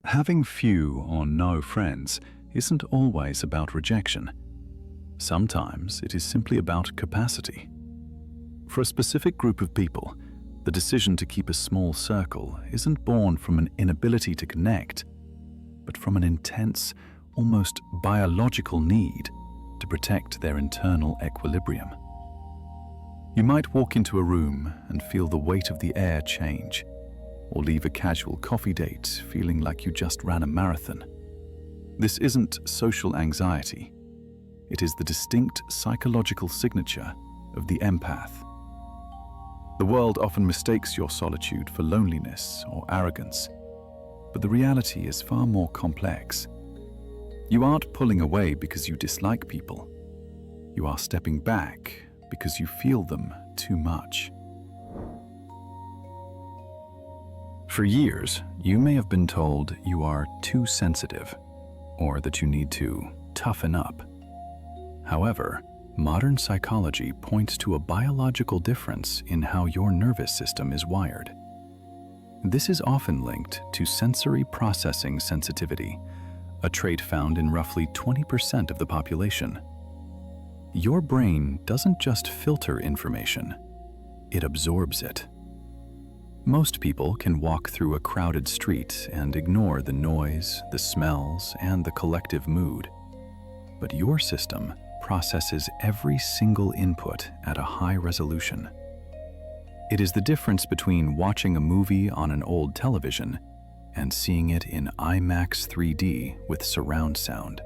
Having few or no friends isn't always about rejection. Sometimes it is simply about capacity. For a specific group of people, the decision to keep a small circle isn't born from an inability to connect, but from an intense, almost biological need to protect their internal equilibrium. You might walk into a room and feel the weight of the air change, or leave a casual coffee date feeling like you just ran a marathon. This isn't social anxiety. It is the distinct psychological signature of the empath. The world often mistakes your solitude for loneliness or arrogance, but the reality is far more complex. You aren't pulling away because you dislike people. You are stepping back because you feel them too much. For years, you may have been told you are too sensitive, or that you need to toughen up. However, modern psychology points to a biological difference in how your nervous system is wired. This is often linked to sensory processing sensitivity, a trait found in roughly 20% of the population. Your brain doesn't just filter information, it absorbs it. Most people can walk through a crowded street and ignore the noise, the smells, and the collective mood. But your system processes every single input at a high resolution. It is the difference between watching a movie on an old television and seeing it in IMAX 3D with surround sound.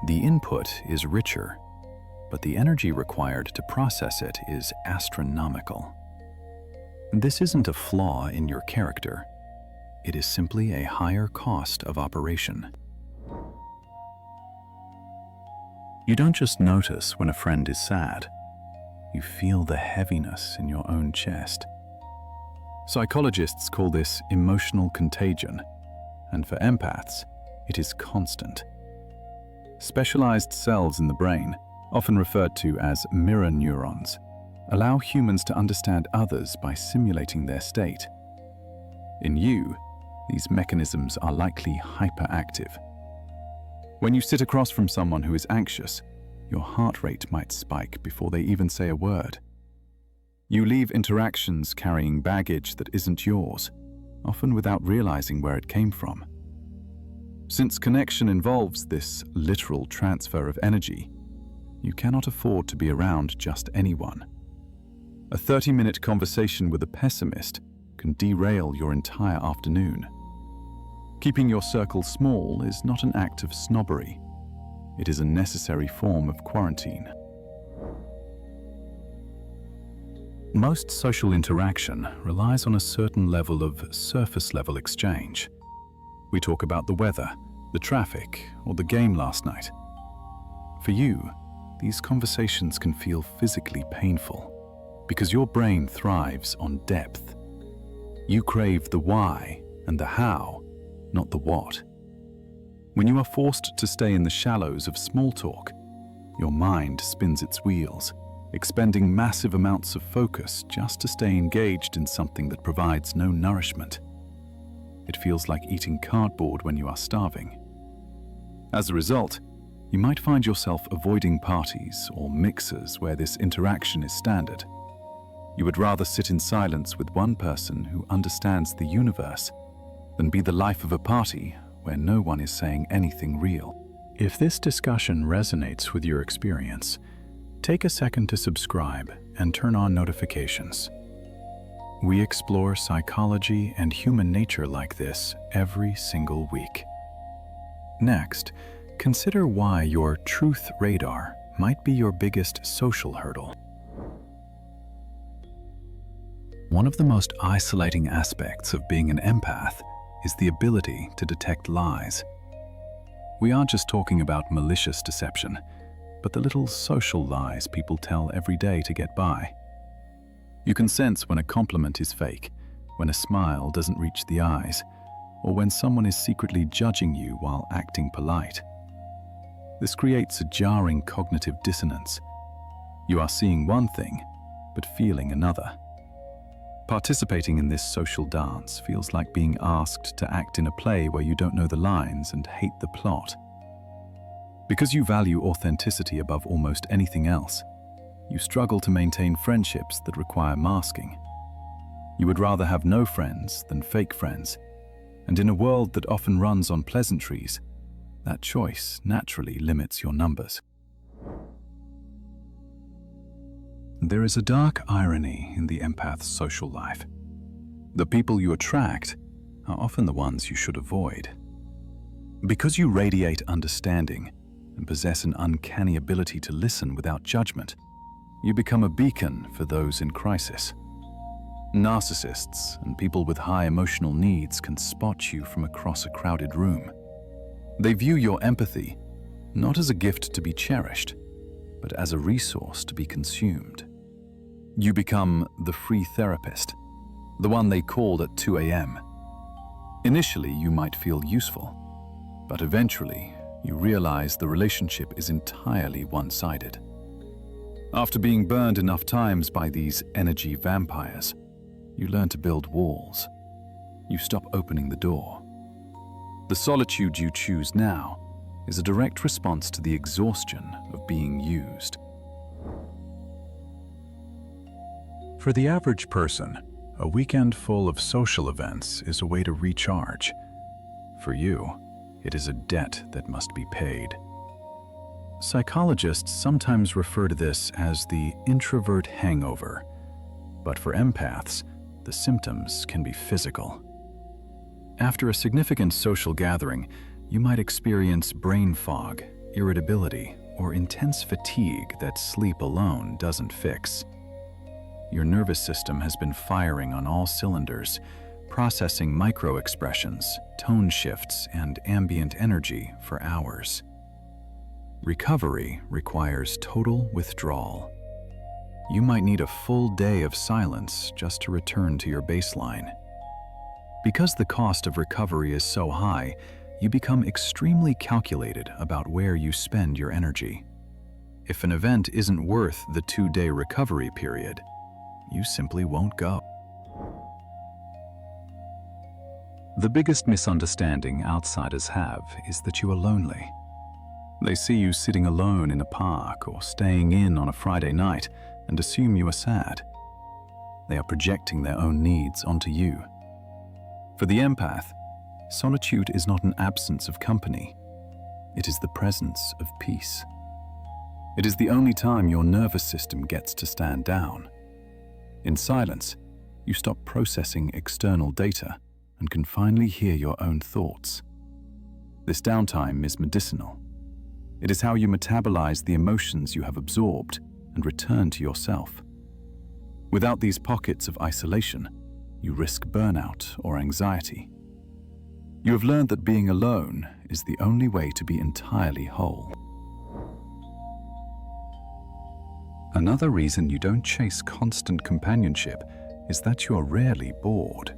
The input is richer, but the energy required to process it is astronomical. This isn't a flaw in your character. It is simply a higher cost of operation. You don't just notice when a friend is sad. You feel the heaviness in your own chest. Psychologists call this emotional contagion, and for empaths, it is constant. Specialized cells in the brain, often referred to as mirror neurons, allow humans to understand others by simulating their state. In you, these mechanisms are likely hyperactive. When you sit across from someone who is anxious, your heart rate might spike before they even say a word. You leave interactions carrying baggage that isn't yours, often without realizing where it came from. Since connection involves this literal transfer of energy, you cannot afford to be around just anyone. A 30-minute conversation with a pessimist can derail your entire afternoon. Keeping your circle small is not an act of snobbery. It is a necessary form of quarantine. Most social interaction relies on a certain level of surface-level exchange. We talk about the weather, the traffic, or the game last night. For you, these conversations can feel physically painful because your brain thrives on depth. You crave the why and the how, not the what. When you are forced to stay in the shallows of small talk, your mind spins its wheels, expending massive amounts of focus just to stay engaged in something that provides no nourishment. It feels like eating cardboard when you are starving. As a result, you might find yourself avoiding parties or mixers where this interaction is standard. You would rather sit in silence with one person who understands the universe than be the life of a party where no one is saying anything real. If this discussion resonates with your experience, take a second to subscribe and turn on notifications. We explore psychology and human nature like this every single week. Next, consider why your truth radar might be your biggest social hurdle. One of the most isolating aspects of being an empath is the ability to detect lies. We aren't just talking about malicious deception, but the little social lies people tell every day to get by. You can sense when a compliment is fake, when a smile doesn't reach the eyes, or when someone is secretly judging you while acting polite. This creates a jarring cognitive dissonance. You are seeing one thing, but feeling another. Participating in this social dance feels like being asked to act in a play where you don't know the lines and hate the plot. Because you value authenticity above almost anything else, you struggle to maintain friendships that require masking. You would rather have no friends than fake friends, and in a world that often runs on pleasantries, that choice naturally limits your numbers. There is a dark irony in the empath's social life. The people you attract are often the ones you should avoid. Because you radiate understanding and possess an uncanny ability to listen without judgment, you become a beacon for those in crisis. Narcissists and people with high emotional needs can spot you from across a crowded room. They view your empathy not as a gift to be cherished, but as a resource to be consumed. You become the free therapist, the one they called at 2 a.m. Initially, you might feel useful, but eventually, you realize the relationship is entirely one-sided. After being burned enough times by these energy vampires, you learn to build walls. You stop opening the door. The solitude you choose now is a direct response to the exhaustion of being used. For the average person, a weekend full of social events is a way to recharge. For you, it is a debt that must be paid. Psychologists sometimes refer to this as the introvert hangover, but for empaths, the symptoms can be physical. After a significant social gathering, you might experience brain fog, irritability, or intense fatigue that sleep alone doesn't fix. Your nervous system has been firing on all cylinders, processing micro-expressions, tone shifts, and ambient energy for hours. Recovery requires total withdrawal. You might need a full day of silence just to return to your baseline. Because the cost of recovery is so high, you become extremely calculated about where you spend your energy. If an event isn't worth the 2-day recovery period, you simply won't go. The biggest misunderstanding outsiders have is that you are lonely. They see you sitting alone in a park or staying in on a Friday night and assume you are sad. They are projecting their own needs onto you. For the empath, solitude is not an absence of company. It is the presence of peace. It is the only time your nervous system gets to stand down. In silence, you stop processing external data and can finally hear your own thoughts. This downtime is medicinal. It is how you metabolize the emotions you have absorbed and return to yourself. Without these pockets of isolation, you risk burnout or anxiety. You have learned that being alone is the only way to be entirely whole. Another reason you don't chase constant companionship is that you are rarely bored.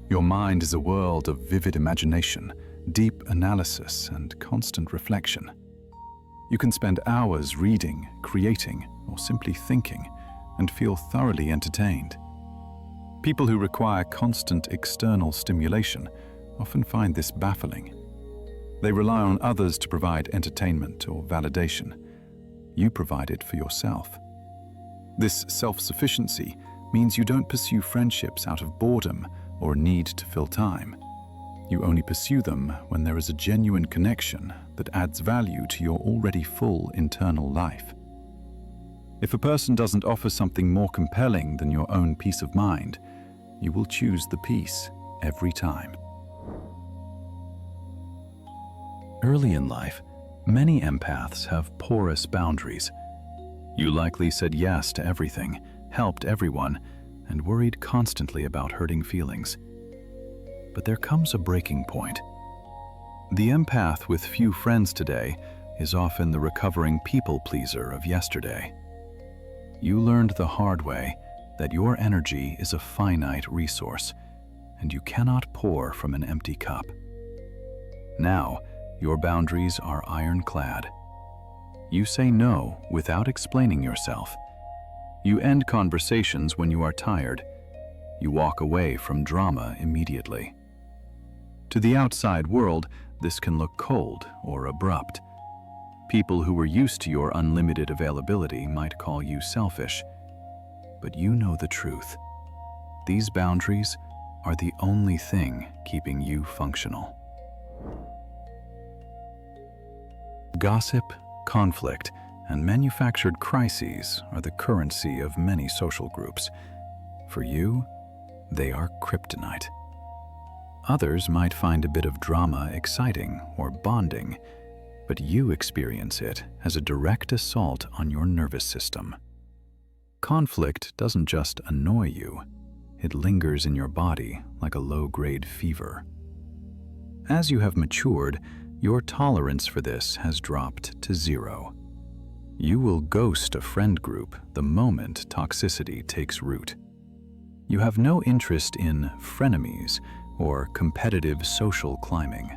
Your mind is a world of vivid imagination, deep analysis, and constant reflection. You can spend hours reading, creating, or simply thinking, and feel thoroughly entertained. People who require constant external stimulation often find this baffling. They rely on others to provide entertainment or validation. You provide it for yourself. This self-sufficiency means you don't pursue friendships out of boredom or a need to fill time. You only pursue them when there is a genuine connection that adds value to your already full internal life. If a person doesn't offer something more compelling than your own peace of mind, you will choose the peace every time. Early in life, many empaths have porous boundaries. You likely said yes to everything, helped everyone, and worried constantly about hurting feelings. But there comes a breaking point. The empath with few friends today is often the recovering people pleaser of yesterday. You learned the hard way that your energy is a finite resource, and you cannot pour from an empty cup. Now, your boundaries are ironclad. You say no without explaining yourself. You end conversations when you are tired. You walk away from drama immediately. To the outside world, this can look cold or abrupt. People who were used to your unlimited availability might call you selfish. But you know the truth. These boundaries are the only thing keeping you functional. Gossip, conflict, and manufactured crises are the currency of many social groups. For you, they are kryptonite. Others might find a bit of drama exciting or bonding, but you experience it as a direct assault on your nervous system. Conflict doesn't just annoy you, it lingers in your body like a low-grade fever. As you have matured, your tolerance for this has dropped to 0. You will ghost a friend group the moment toxicity takes root. You have no interest in frenemies or competitive social climbing.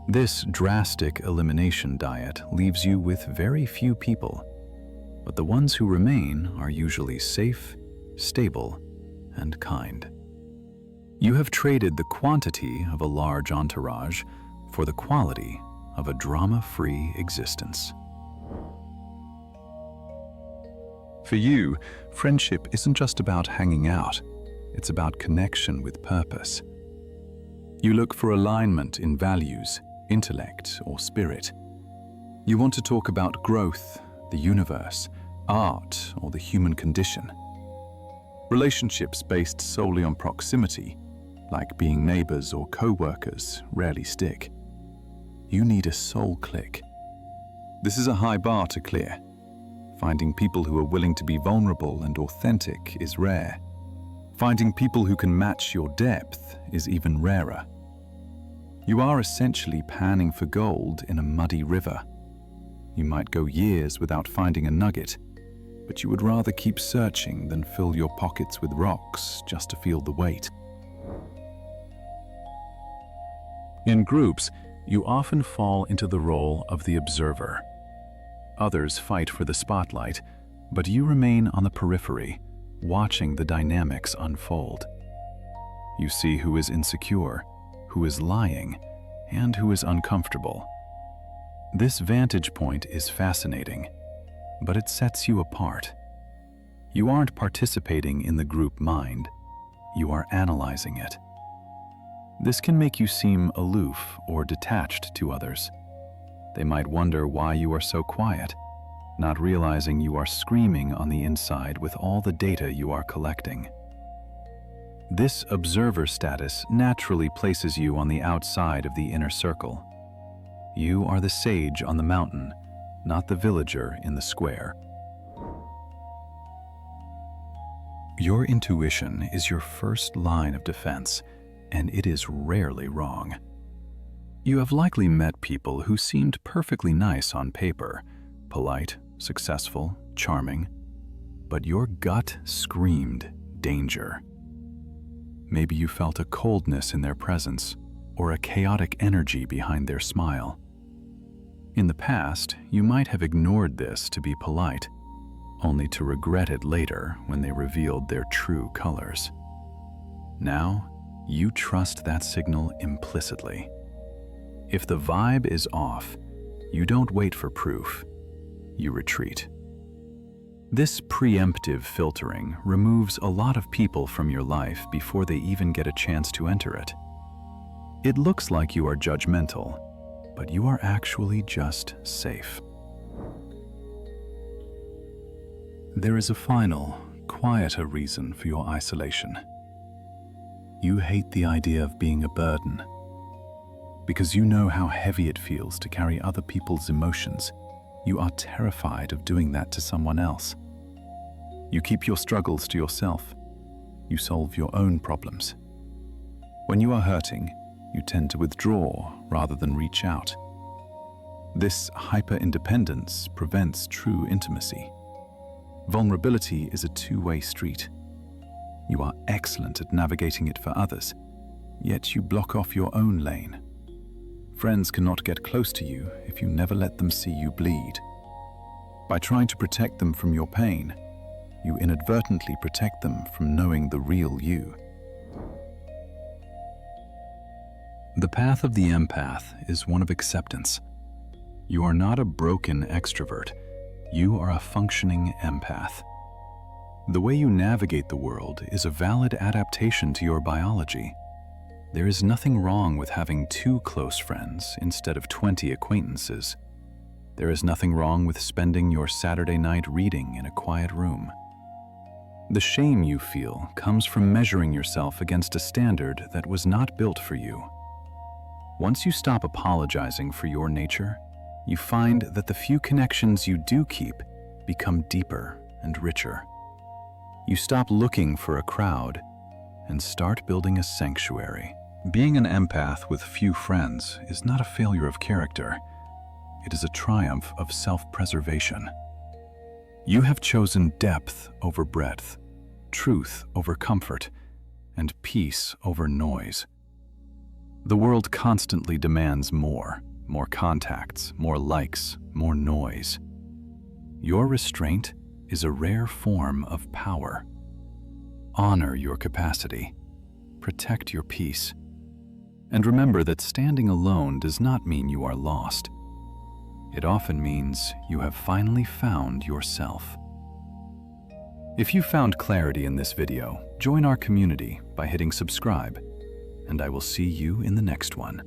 This drastic elimination diet leaves you with very few people, but the ones who remain are usually safe, stable, and kind. You have traded the quantity of a large entourage for the quality of a drama-free existence. For you, friendship isn't just about hanging out, it's about connection with purpose. You look for alignment in values, intellect, or spirit. You want to talk about growth, the universe, art, or the human condition. Relationships based solely on proximity, like being neighbors or co-workers, rarely stick. You need a soul click. This is a high bar to clear. Finding people who are willing to be vulnerable and authentic is rare. Finding people who can match your depth is even rarer. You are essentially panning for gold in a muddy river. You might go years without finding a nugget, but you would rather keep searching than fill your pockets with rocks just to feel the weight. In groups, you often fall into the role of the observer. Others fight for the spotlight, but you remain on the periphery, watching the dynamics unfold. You see who is insecure, who is lying, and who is uncomfortable. This vantage point is fascinating, but it sets you apart. You aren't participating in the group mind, you are analyzing it. This can make you seem aloof or detached to others. They might wonder why you are so quiet, not realizing you are screaming on the inside with all the data you are collecting. This observer status naturally places you on the outside of the inner circle. You are the sage on the mountain, not the villager in the square. Your intuition is your first line of defense, and it is rarely wrong. You have likely met people who seemed perfectly nice on paper, polite, successful, charming, but your gut screamed danger. Maybe you felt a coldness in their presence or a chaotic energy behind their smile. In the past, you might have ignored this to be polite, only to regret it later when they revealed their true colors. Now, you trust that signal implicitly. If the vibe is off, you don't wait for proof, you retreat. This preemptive filtering removes a lot of people from your life before they even get a chance to enter it. It looks like you are judgmental, but you are actually just safe. There is a final, quieter reason for your isolation. You hate the idea of being a burden. Because you know how heavy it feels to carry other people's emotions, you are terrified of doing that to someone else. You keep your struggles to yourself. You solve your own problems. When you are hurting, you tend to withdraw rather than reach out. This hyper-independence prevents true intimacy. Vulnerability is a two-way street. You are excellent at navigating it for others, yet you block off your own lane. Friends cannot get close to you if you never let them see you bleed. By trying to protect them from your pain, you inadvertently protect them from knowing the real you. The path of the empath is one of acceptance. You are not a broken extrovert. You are a functioning empath. The way you navigate the world is a valid adaptation to your biology. There is nothing wrong with having 2 close friends instead of 20 acquaintances. There is nothing wrong with spending your Saturday night reading in a quiet room. The shame you feel comes from measuring yourself against a standard that was not built for you. Once you stop apologizing for your nature, you find that the few connections you do keep become deeper and richer. You stop looking for a crowd and start building a sanctuary. Being an empath with few friends is not a failure of character. It is a triumph of self-preservation. You have chosen depth over breadth, truth over comfort, and peace over noise. The world constantly demands more contacts, more likes, more noise. Your restraint is a rare form of power. Honor your capacity, protect your peace, and remember that standing alone does not mean you are lost. It often means you have finally found yourself. If you found clarity in this video, join our community by hitting subscribe, and I will see you in the next one.